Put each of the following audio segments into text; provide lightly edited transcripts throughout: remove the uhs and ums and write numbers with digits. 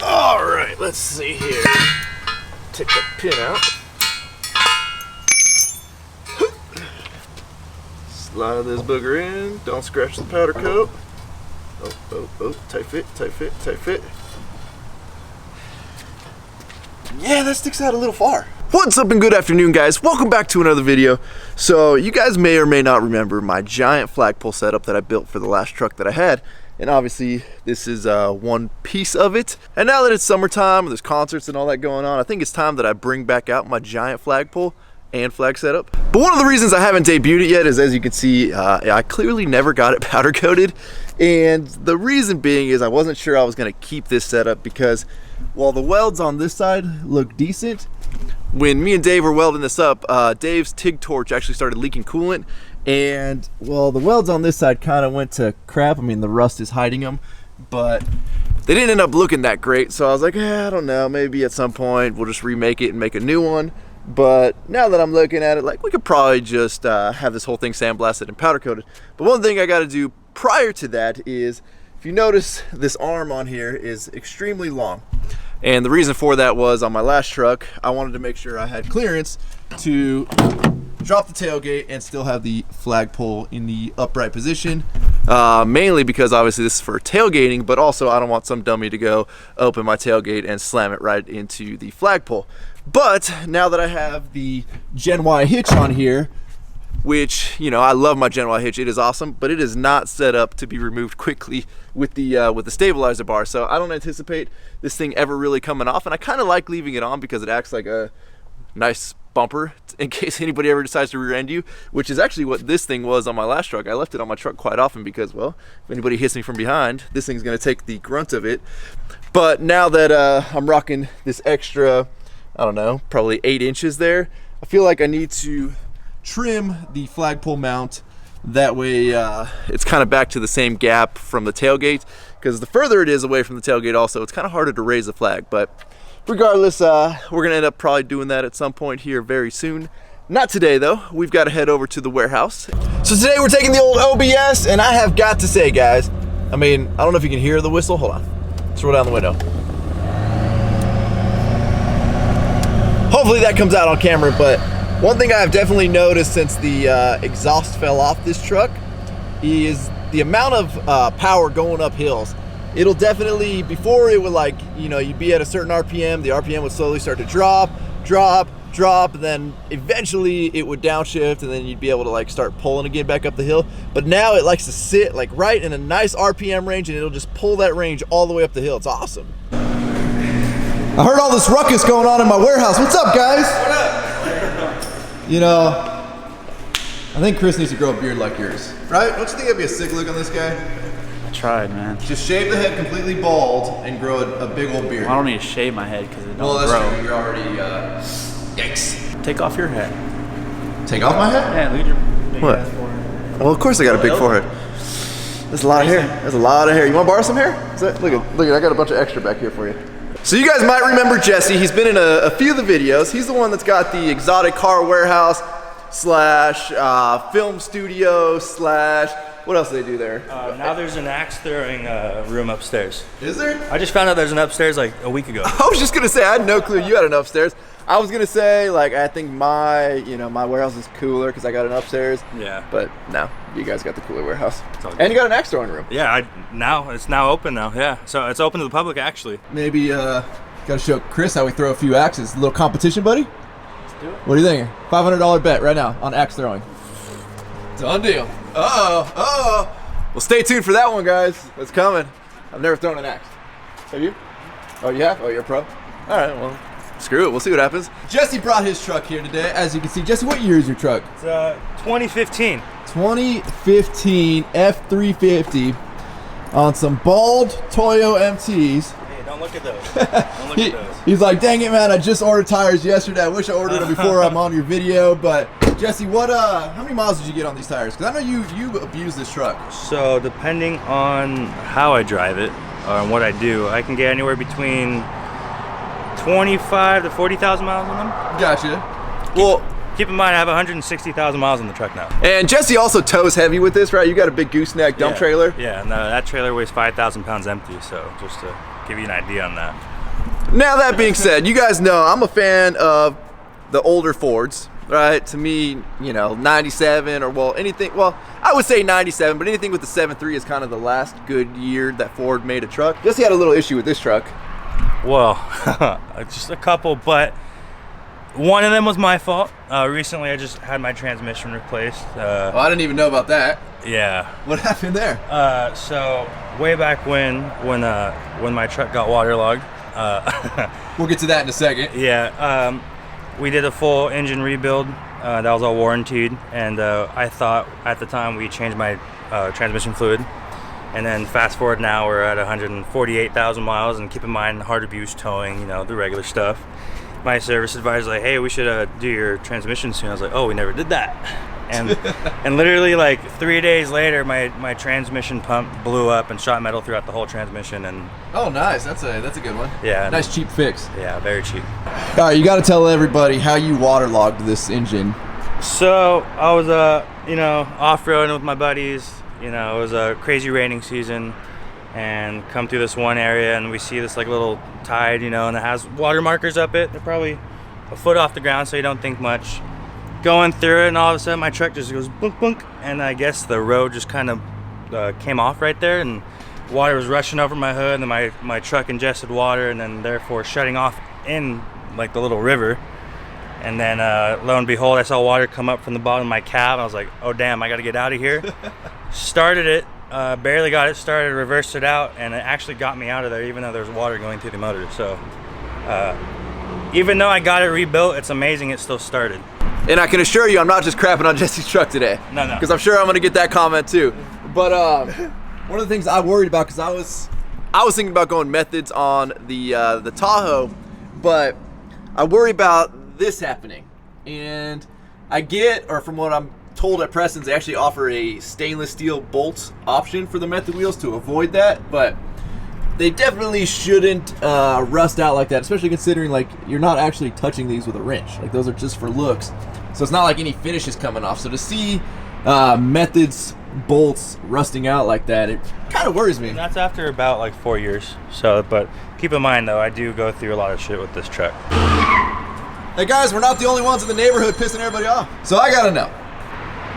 All right, let's see here. Take the pin out. Slide this booger in. Don't scratch the powder coat. Oh, tight fit, tight fit, tight fit. Yeah, that sticks out a little far. What's up and good afternoon, guys? Welcome back to another video. So you guys may or may not remember my giant flagpole setup that I built for the last truck that I had. And obviously this is one piece of it. And now that it's summertime and there's concerts and all that going on, I think it's time that I bring back out my giant flagpole and flag setup. But one of the reasons I haven't debuted it yet is, as you can see, I clearly never got it powder coated. And the reason being is I wasn't sure I was gonna keep this setup because while the welds on this side look decent, when me and Dave were welding this up, Dave's TIG torch actually started leaking coolant, and well, the welds on this side kind of went to crap. I mean, the rust is hiding them, but they didn't end up looking that great. So I was like, I don't know, maybe at some point we'll just remake it and make a new one. But now that I'm looking at it, like, we could probably just have this whole thing sandblasted and powder coated. But one thing I got to do prior to that is, if you notice, this arm on here is extremely long. And the reason for that was, on my last truck, I wanted to make sure I had clearance to drop the tailgate and still have the flagpole in the upright position. Mainly because obviously this is for tailgating, but also I don't want some dummy to go open my tailgate and slam it right into the flagpole. But now that I have the Gen Y hitch on here, which, you know, I love my Gen Y hitch, it is awesome, but it is not set up to be removed quickly with the stabilizer bar. So I don't anticipate this thing ever really coming off, and I kind of like leaving it on because it acts like a nice bumper in case anybody ever decides to rear end you, which is actually what this thing was on my last truck. I left it on my truck quite often because, well, if anybody hits me from behind, this thing's gonna take the grunt of it. But now that I'm rocking this extra, I don't know, probably 8 inches there, I feel like I need to trim the flagpole mount. That way it's kind of back to the same gap from the tailgate, because the further it is away from the tailgate also, it's kind of harder to raise the flag. But regardless, we're gonna end up probably doing that at some point here very soon. Not today though. We've got to head over to the warehouse. So today we're taking the old OBS, and I have got to say, guys, I mean, I don't know if you can hear the whistle. Hold on, let's roll down the window. Hopefully that comes out on camera. But one thing I've definitely noticed since the exhaust fell off this truck is the amount of power going up hills. It'll definitely, before it would, like, you know, you'd be at a certain RPM, the RPM would slowly start to drop, and then eventually it would downshift, and then you'd be able to, like, start pulling again back up the hill. But now it likes to sit, like, right in a nice RPM range, and it'll just pull that range all the way up the hill. It's awesome. I heard all this ruckus going on in my warehouse. What's up, guys? What up? You know, I think Chris needs to grow a beard like yours, right? Don't you think that'd be a sick look on this guy? I tried, man. Just shave the head completely bald and grow a big old beard. Well, I don't need to shave my head because it don't grow. Well, that's true. You're already, yikes. Take off your head. Take off my head? Yeah, look at your big What? ass forehead. Well, of course I got a big forehead. There's a lot of hair. There's a lot of hair. You want to borrow some hair? Look at, I got a bunch of extra back here for you. So you guys might remember Jesse. He's been in a few of the videos. He's the one that's got the exotic car warehouse / film studio / what else do they do there? Now there's an axe throwing room upstairs. Is there? I just found out there's an upstairs like a week ago. I was just gonna say, I had no clue you had an upstairs. I was gonna say, like, I think my warehouse is cooler because I got an upstairs. Yeah. But no, you guys got the cooler warehouse. And you got an axe throwing room. Yeah, it's now open now. Yeah, so it's open to the public actually. Maybe gotta show Chris how we throw a few axes. A little competition, buddy. Let's do it. What do you think? $500 bet right now on axe throwing. Done deal. Uh-oh. Well, stay tuned for that one, guys. It's coming. I've never thrown an axe. Have you? Oh, you have? Oh, you're a pro? All right, well, screw it. We'll see what happens. Jesse brought his truck here today. As you can see, Jesse, what year is your truck? It's 2015. 2015 F350 on some bald Toyo MTs. Hey, don't look at those. Don't look at those. He's like, dang it, man, I just ordered tires yesterday. I wish I ordered them before I'm on your video. But Jesse, how many miles did you get on these tires? Because I know you abuse this truck. So depending on how I drive it or what I do, I can get anywhere between 25 to 40,000 miles on them. Gotcha. Well, Keep in mind, I have 160,000 miles on the truck now. And Jesse also tows heavy with this, right? You got a big gooseneck dump trailer. Yeah, and that trailer weighs 5,000 pounds empty, so just to give you an idea on that. Now that being said, you guys know I'm a fan of the older Fords, right? To me, you know, 97 or well, anything, well, I would say 97, but anything with the 7.3 is kind of the last good year that Ford made a truck. Jesse had a little issue with this truck. Well, just a couple, but one of them was my fault. Recently, I just had my transmission replaced. Oh, I didn't even know about that. Yeah. What happened there? So way back when my truck got waterlogged. We'll get to that in a second. Yeah. We did a full engine rebuild. That was all warranted, and I thought at the time we changed my transmission fluid. And then fast forward now, we're at 148,000 miles, and keep in mind hard abuse towing, you know, the regular stuff. My service advisor's like, hey, we should do your transmission soon. I was like, oh, we never did that. And and literally like 3 days later, my transmission pump blew up and shot metal throughout the whole transmission. And oh, nice. That's a good one. Yeah. Nice cheap fix. Yeah, very cheap. All right, you got to tell everybody how you waterlogged this engine. So I was you know, off-roading with my buddies. You know, it was a crazy raining season, and come through this one area and we see this like little tide, you know, and it has water markers up it. They're probably a foot off the ground, so you don't think much. Going through it, and all of a sudden my truck just goes bunk bunk, and I guess the road just kind of came off right there, and water was rushing over my hood, and then my truck ingested water, and then therefore shutting off in like the little river. And then lo and behold, I saw water come up from the bottom of my cab. I was like, oh damn, I gotta get out of here. Started it, barely got it started, reversed it out, and it actually got me out of there even though there was water going through the motor. So even though I got it rebuilt, it's amazing it still started. And I can assure you, I'm not just crapping on Jesse's truck today. No. Because I'm sure I'm gonna get that comment too. But one of the things I worried about, because I was thinking about going methods on the Tahoe, but I worry about this happening. And I get, or from what I'm told at Preston's, they actually offer a stainless steel bolts option for the method wheels to avoid that, but they definitely shouldn't rust out like that, especially considering like you're not actually touching these with a wrench. Like those are just for looks, so it's not like any finish is coming off. So to see methods bolts rusting out like that, it kind of worries me. And that's after about like 4 years. So, but keep in mind though, I do go through a lot of shit with this truck. Hey guys, we're not the only ones in the neighborhood pissing everybody off. So I gotta know.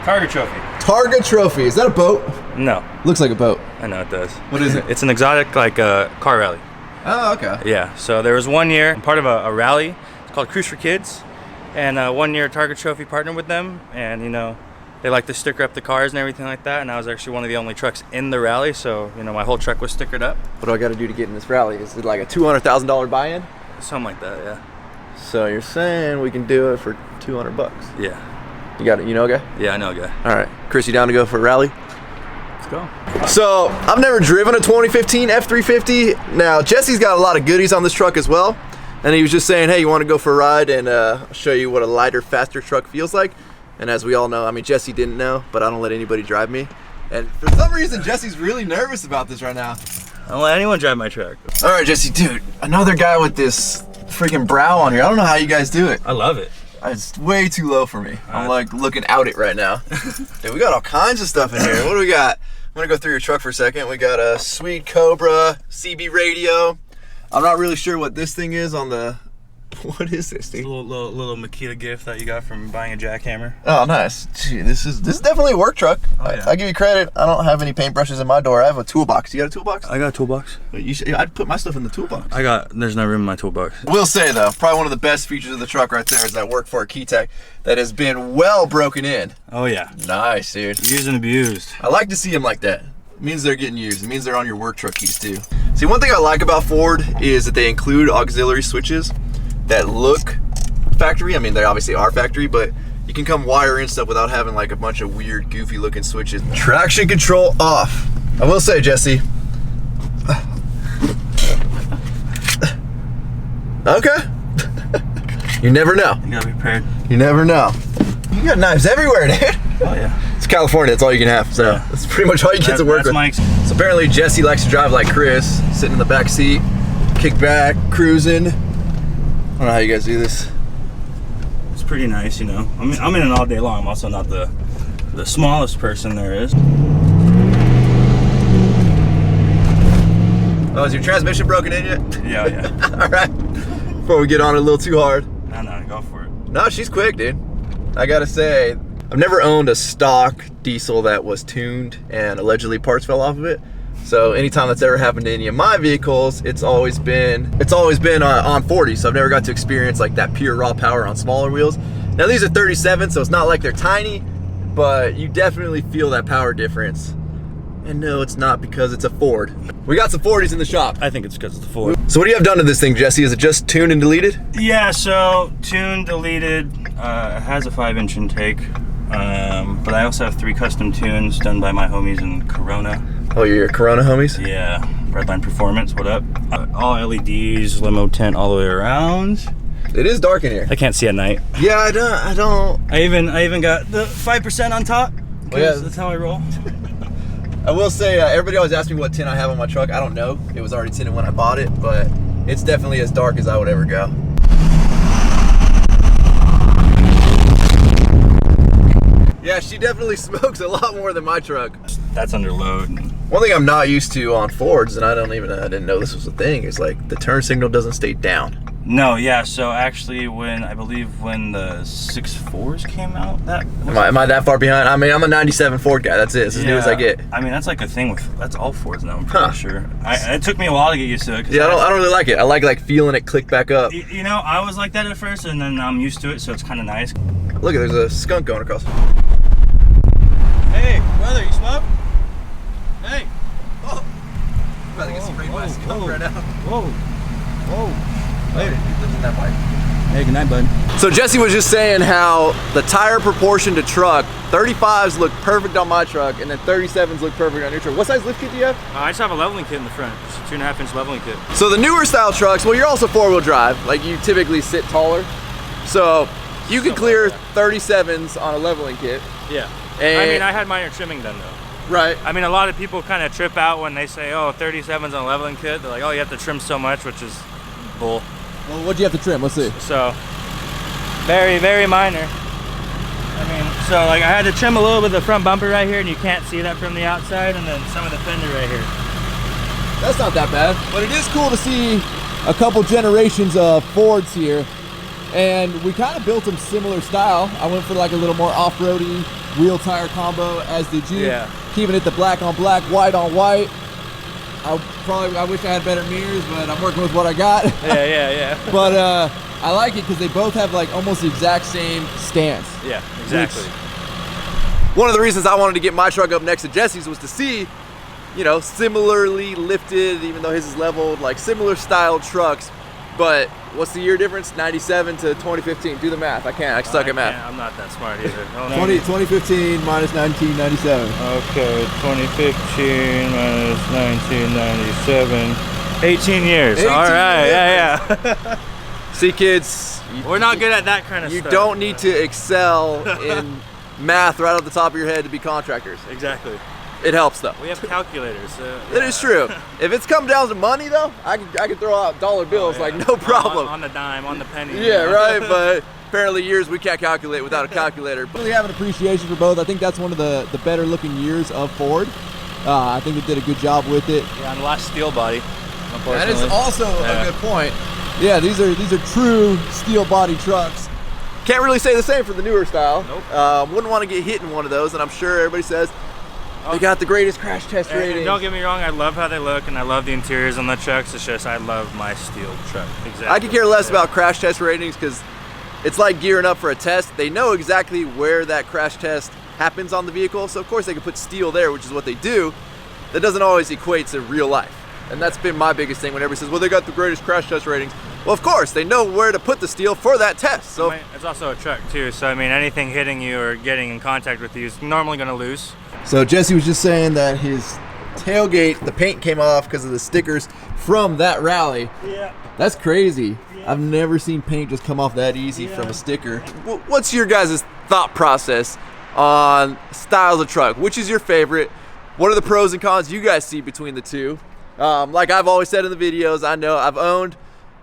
Targa Trophy. Targa Trophy, is that a boat? No. Looks like a boat. I know it does. What is it? It's an exotic like car rally. Oh, okay. Yeah, so there was 1 year, I'm part of a rally. It's called Cruise for Kids. And 1 year Targa Trophy partnered with them. And you know, they like to sticker up the cars and everything like that. And I was actually one of the only trucks in the rally. So, you know, my whole truck was stickered up. What do I gotta do to get in this rally? Is it like a $200,000 buy-in? Something like that, yeah. So you're saying we can do it for 200 bucks? Yeah. You got it, you know a guy? Yeah, I know a guy. All right, Chris, you down to go for a rally? Let's go. So I've never driven a 2015 F350. Now Jesse's got a lot of goodies on this truck as well, and he was just saying, hey, you want to go for a ride and show you what a lighter, faster truck feels like. And as we all know, I mean, Jesse didn't know, but I don't let anybody drive me. And for some reason, Jesse's really nervous about this right now. I don't let anyone drive my truck. All right, Jesse, dude, another guy with this freaking brow on here. I don't know how you guys do it. I love it. It's way too low for me. I'm like looking out it right now. Dude, we got all kinds of stuff in here. What do we got? I'm gonna go through your truck for a second. We got a sweet Cobra CB radio. I'm not really sure what this thing is on the, what is this thing? It's a little Makita gift that you got from buying a jackhammer. Oh, nice. Gee, this is definitely a work truck. Oh, yeah. I give you credit. I don't have any paintbrushes in my door. I have a toolbox. You got a toolbox? I got a toolbox. I'd put my stuff in the toolbox. There's no room in my toolbox. Will say though, probably one of the best features of the truck right there is that work for a key tech that has been well broken in. Oh yeah. Nice, dude. Used and abused. I like to see them like that. It means they're getting used. It means they're on your work truck keys too. See, one thing I like about Ford is that they include auxiliary switches that look factory. I mean, they obviously are factory, but you can come wire in stuff without having like a bunch of weird, goofy looking switches. Traction control off. I will say, Jesse. Okay. You never know. You gotta be prepared. You never know. You got knives everywhere, dude. Oh yeah. It's California, that's all you can have. So yeah. That's pretty much all you get to work with. So apparently Jesse likes to drive like Chris, sitting in the back seat, kick back, cruising. I don't know how you guys do this. it's pretty nice, you know. I'm in it all day long. I'm also not the smallest person there is. Oh, is your transmission broken in yet? Yeah, yeah. All right. Before we get on it a little too hard. No, go for it. No, she's quick, dude. I gotta say, I've never owned a stock diesel that was tuned and allegedly parts fell off of it. So anytime that's ever happened to any of my vehicles, it's always been on 40. So I've never got to experience like that pure raw power on smaller wheels. Now these are 37, so it's not like they're tiny, but you definitely feel that power difference. And no, it's not because it's a Ford. We got some 40s in the shop. I think it's because it's the Ford. So what do you have done to this thing, Jesse? Is it just tuned and deleted? Yeah, so tuned, deleted, it has a 5-inch intake, but I also have 3 custom tunes done by my homies in Corona. Oh, you're your Corona homies? Yeah, Redline Performance, what up? All LEDs, limo tent all the way around. It is dark in here. I can't see at night. Yeah, I don't. I even got the 5% on top. Oh, yeah. That's how I roll. I will say, everybody always asks me what tint I have on my truck. I don't know. It was already tinted when I bought it, but it's definitely as dark as I would ever go. Yeah, she definitely smokes a lot more than my truck. That's under load. One thing I'm not used to on Fords, and I didn't know this was a thing, is like the turn signal doesn't stay down. No, yeah, so actually I believe when the 6.4s came out, Am I that far behind? I mean, I'm a 97 Ford guy, that's it, it's as new as I get. I mean, that's like a thing that's all Fords now, I'm pretty sure. It took me a while to get used to it. Yeah, I don't really like it. I like feeling it click back up. You know, I was like that at first, and then I'm used to it, so it's kind of nice. Look, there's a skunk going across. Hey, brother, you smoke? Hey. Oh, I'm about to get sprayed by a skunk right now. Whoa. Later. That bike. Hey, good night, bud. So Jesse was just saying how the tire proportion to truck, 35s look perfect on my truck, and then 37s look perfect on your truck. What size lift kit do you have? I just have a leveling kit in the front. It's a 2.5-inch leveling kit. So the newer style trucks, well, you're also 4-wheel drive. Like, you typically sit taller. So you can clear 37s on a leveling kit. Yeah. And I mean, I had minor trimming done, though. Right. I mean, a lot of people kind of trip out when they say, oh, 37s on a leveling kit. They're like, oh, you have to trim so much, which is bull. Well, what'd you have to trim? Let's see. So, very, very minor. I mean, so like I had to trim a little bit of the front bumper right here, and you can't see that from the outside, and then some of the fender right here. That's not that bad. But it is cool to see a couple generations of Fords here. And we kind of built them similar style. I went for like a little more off-roady wheel tire combo, as did you. Yeah. Keeping it the black on black, white on white. I wish I had better mirrors, but I'm working with what I got. Yeah. But I like it because they both have like almost the exact same stance. Yeah, exactly. One of the reasons I wanted to get my truck up next to Jesse's was to see, you know, similarly lifted, even though his is leveled, like similar style trucks. But what's the year difference? 97 to 2015. Do the math. I can't. I suck at math. I'm not that smart either. 2015 minus 1997. Okay, 2015 minus 1997. 18 years. 18 All right, years. Yeah. See, kids, We're not good at that kind of you stuff. don't need to excel in math right off the top of your head to be contractors. Exactly. It helps though. We have calculators. It is true. If it's come down to money though, I can throw out dollar bills like no problem. On the dime, on the penny. Yeah, right. But apparently years we can't calculate without a calculator. Really have an appreciation for both. I think that's one of the better looking years of Ford. I think they did a good job with it. Yeah, on the last steel body. That is also a good point. Yeah, these are true steel body trucks. Can't really say the same for the newer style. Nope. Wouldn't want to get hit in one of those, and I'm sure everybody says they got the greatest crash test rating. And don't get me wrong, I love how they look, and I love the interiors on the trucks. It's just I love my steel truck. Exactly. I could care less about crash test ratings because it's like gearing up for a test. They know exactly where that crash test happens on the vehicle, so of course they can put steel there, which is what they do. That doesn't always equate to real life. And that's been my biggest thing when everybody says, well, they got the greatest crash test ratings. Well, of course, they know where to put the steel for that test. So it's also a truck too, so I mean, anything hitting you or getting in contact with you is normally going to lose. So Jesse was just saying that his tailgate, the paint came off because of the stickers from that rally. Yeah. That's crazy. Yeah. I've never seen paint just come off that easy from a sticker. What's your guys' thought process on styles of truck? Which is your favorite? What are the pros and cons you guys see between the two? Like I've always said in the videos, I know I've owned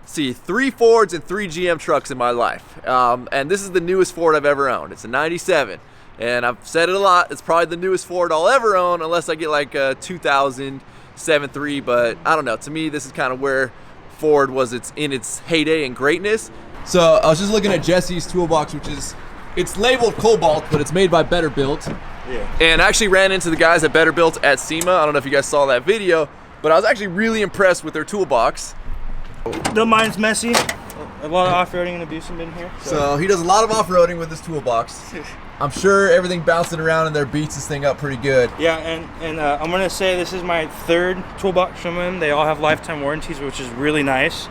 see, 3 Fords and 3 GM trucks in my life. And this is the newest Ford I've ever owned. It's a 97. And I've said it a lot, it's probably the newest Ford I'll ever own unless I get like a 2000 7.3, but I don't know. To me, this is kind of where Ford was in its heyday and greatness. So I was just looking at Jesse's Toolbox, which is, it's labeled Cobalt, but it's made by Betterbuilt. Yeah. And I actually ran into the guys at Betterbuilt at SEMA. I don't know if you guys saw that video, but I was actually really impressed with their toolbox. The mine's messy. A lot of off-roading and abusing in here. So he does a lot of off-roading with his toolbox. I'm sure everything bouncing around in there beats this thing up pretty good. Yeah, and I'm gonna say this is my 3rd toolbox from them. They all have lifetime warranties, which is really nice.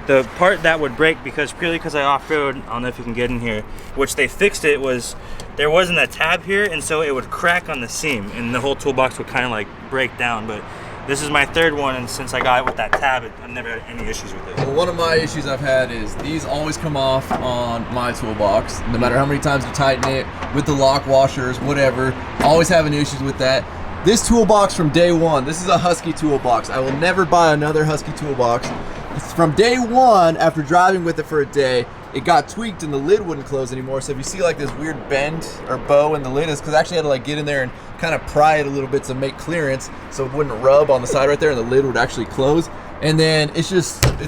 The part that would break purely because I off-road, I don't know if you can get in here, which they fixed it, was there wasn't a tab here, and so it would crack on the seam, and the whole toolbox would kind of like break down. But this is my 3rd one, and since I got it with that tab, I've never had any issues with it. Well, one of my issues I've had is these always come off on my toolbox. No matter how many times you tighten it, with the lock washers, whatever, always having issues with that. This toolbox from day one, this is a Husky toolbox. I will never buy another Husky toolbox. It's from day one, after driving with it for a day, it got tweaked and the lid wouldn't close anymore. So if you see like this weird bend or bow in the lid, it's because I actually had to like get in there and kind of pry it a little bit to make clearance so it wouldn't rub on the side right there and the lid would actually close. And then it's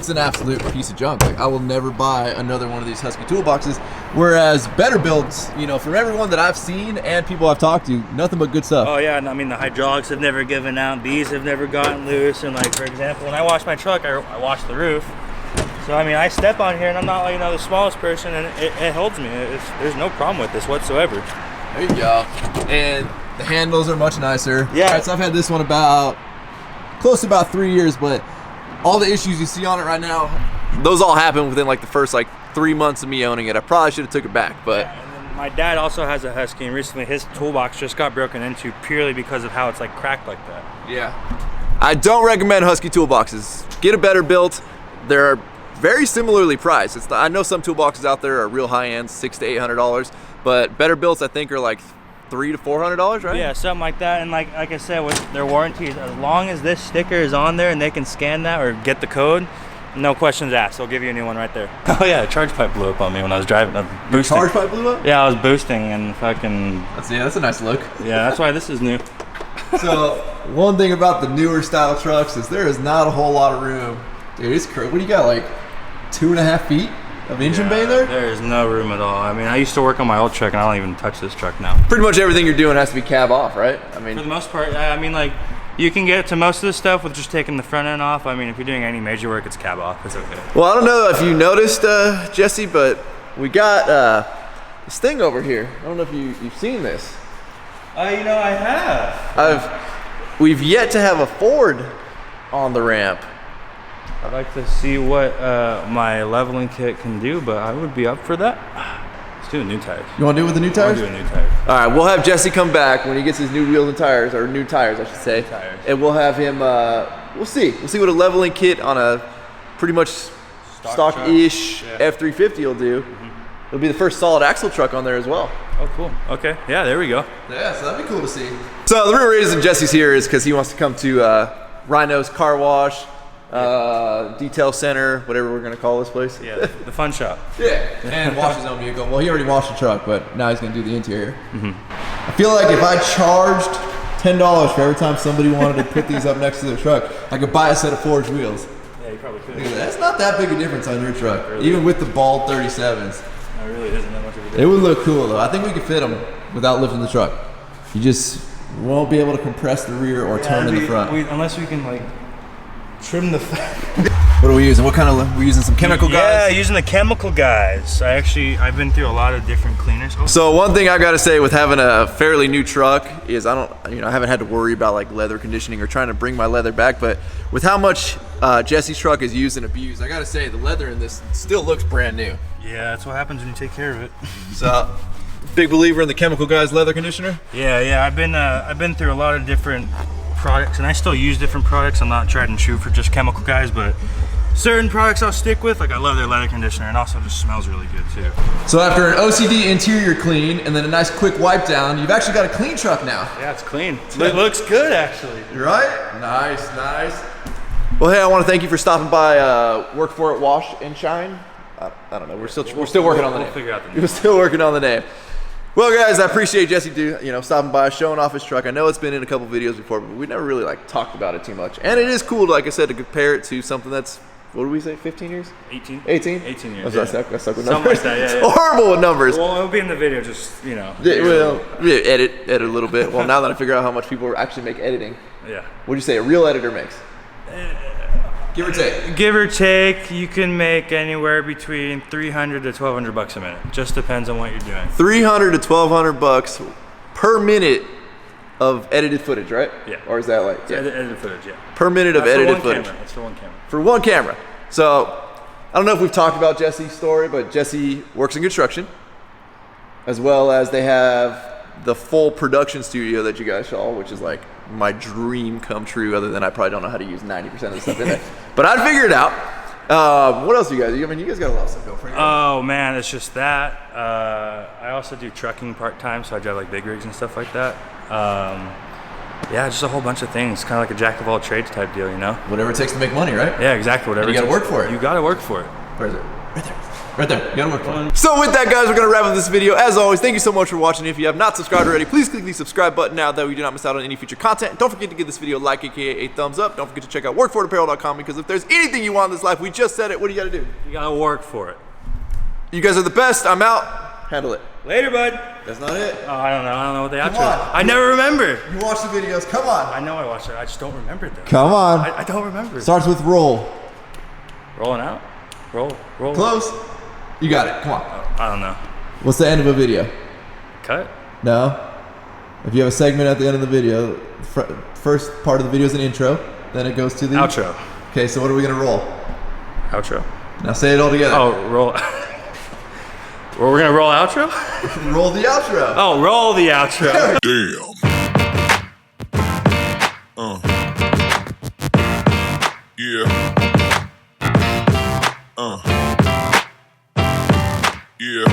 an absolute piece of junk. Like, I will never buy another one of these Husky toolboxes. Whereas Betterbuilt, you know, from everyone that I've seen and people I've talked to, nothing but good stuff. Oh yeah, and I mean the hydraulics have never given out. These have never gotten loose. And like, for example, when I wash my truck, I wash the roof. So I mean, I step on here and I'm not like, you know, the smallest person, and it holds me. There's no problem with this whatsoever. There you go. And the handles are much nicer. Yeah. All right, so I've had this one close to about 3 years, but all the issues you see on it right now, those all happened within like the first like 3 months of me owning it. I probably should have took it back, but. Yeah, and then my dad also has a Husky, and recently his toolbox just got broken into purely because of how it's like cracked like that. Yeah. I don't recommend Husky toolboxes. Get a Betterbuilt. They're very similarly priced. I know some toolboxes out there are real high end, $600 to $800, but Betterbuilts I think are like $300 to $400, right? Yeah, something like that. And like I said, with their warranties, as long as this sticker is on there and they can scan that or get the code, no questions asked. They'll give you a new one right there. Oh yeah, a charge pipe blew up on me when I was driving. Boosting. Charge pipe blew up? Yeah, I was boosting and fucking. That's a nice look. Yeah, that's why this is new. So one thing about the newer style trucks is there is not a whole lot of room. Dude, it's crazy. What do you got, like 2.5 feet of engine bay there? There is no room at all. I mean, I used to work on my old truck and I don't even touch this truck now. Pretty much everything you're doing has to be cab off, right? I mean, for the most part, I mean, like, you can get to most of the stuff with just taking the front end off. I mean, if you're doing any major work, it's cab off. It's okay. Well, I don't know if you noticed, Jesse, but we got this thing over here. I don't know if you've seen this. You know, I have. We've yet to have a Ford on the ramp. I'd like to see what my leveling kit can do, but I would be up for that. Let's do a new tires. You want to do it with the new tires? I'll do a new tire. All right, we'll have Jesse come back when he gets his new wheels and tires, or new tires, I should say. Tires. And we'll have him. We'll see. We'll see what a leveling kit on a pretty much stock-ish F350 will do. Mm-hmm. It'll be the first solid axle truck on there as well. Oh, cool. Okay. Yeah, there we go. Yeah, so that'd be cool to see. So the real reason Jesse's here is because he wants to come to Rhino's car wash. Detail center, whatever we're gonna call this place. Yeah, the fun shop. Yeah, and wash his own vehicle. Well, he already washed the truck, but now he's gonna do the interior. Mm-hmm. I feel like if I charged $10 for every time somebody wanted to put these up next to their truck, I could buy a set of forged wheels. Yeah, you probably could. That's not that big a difference on your truck, really? Even with the bald 37s. No, it really isn't that much of a difference. It would look cool though. I think we could fit them without lifting the truck. You just won't be able to compress the rear or turn in the front. Unless we can like trim the What are we using? What kind of, we're using some chemical guys? Yeah, using the chemical guys. I've been through a lot of different cleaners. So one thing I gotta say with having a fairly new truck is I haven't had to worry about like leather conditioning or trying to bring my leather back, but with how much Jesse's truck is used and abused, I gotta say the leather in this still looks brand new. Yeah, that's what happens when you take care of it. So, big believer in the chemical guys leather conditioner? Yeah, I've been through a lot of different products, and I still use different products. I'm not tried and true for just chemical guys, but certain products I'll stick with. Like I love their leather conditioner, and also just smells really good too. So after an OCD interior clean and then a nice quick wipe down, you've actually got a clean truck now. Yeah, it's clean. It looks good actually. Right? Nice. Well, hey, I want to thank you for stopping by Work For It Wash and Shine. I don't know. We're still working on the name. We'll figure out the name. We're still working on the name. Well, guys, I appreciate Jesse stopping by, showing off his truck. I know it's been in a couple videos before, but we never really talked about it too much. And it is cool, like I said, to compare it to something that's, what did we say, 15 years? 18. 18? 18 years. I stuck with Something numbers. like that, yeah. It's horrible with numbers. Well, it'll be in the video, just, Well, edit a little bit. Well, now that I figure out how much people actually make editing. Yeah. What'd you say a real editor makes? Give or take. Give or take, you can make anywhere between $300 to $1,200 a minute. Just depends on what you're doing. $300 to $1,200 per minute of edited footage, right? Yeah. Or is that Edited footage, yeah. per minute of edited footage? That's for one camera. For one camera. So I don't know if we've talked about Jesse's story, but Jesse works in construction, as well as they have the full production studio that you guys saw, which is like my dream come true, other than I probably don't know how to use 90% of the stuff in there. But I'd figure it out. What else you guys? I mean, you guys got a lot of stuff going for you. Oh man, it's just that. I also do trucking part-time, so I drive like big rigs and stuff like that. Yeah, just a whole bunch of things, kind of like a jack of all trades type deal, Whatever it takes to make money, right? Yeah, exactly. Whatever. And you gotta work for it. You gotta work for it. Where is it? Right there. Right there. You gotta work for it. So with that, guys, we're gonna wrap up this video. As always, thank you so much for watching. If you have not subscribed already, please click the subscribe button now, that way you do not miss out on any future content. Don't forget to give this video a like, aka a thumbs up. Don't forget to check out workforitapparel.com, because if there's anything you want in this life, we just said it. What do you gotta do? You gotta work for it. You guys are the best. I'm out. Handle it. Later, bud. That's not it. Oh, I don't know what the outro on. is. I never remember. You watch the videos. Come on. I know I watched it. I just don't remember it though. Come on. I don't remember. Starts with roll. Rolling out. Roll. Close. You got it. Come on. I don't know. What's the end of a video? Cut. No. If you have a segment at the end of the video, first part of the video is an intro, then it goes to the Outro. Okay, so what are we gonna roll? Outro. Now say it all together. Oh, roll. Well, we're gonna roll outro? Roll the outro. Oh, roll the outro. Damn. Yeah. Yeah.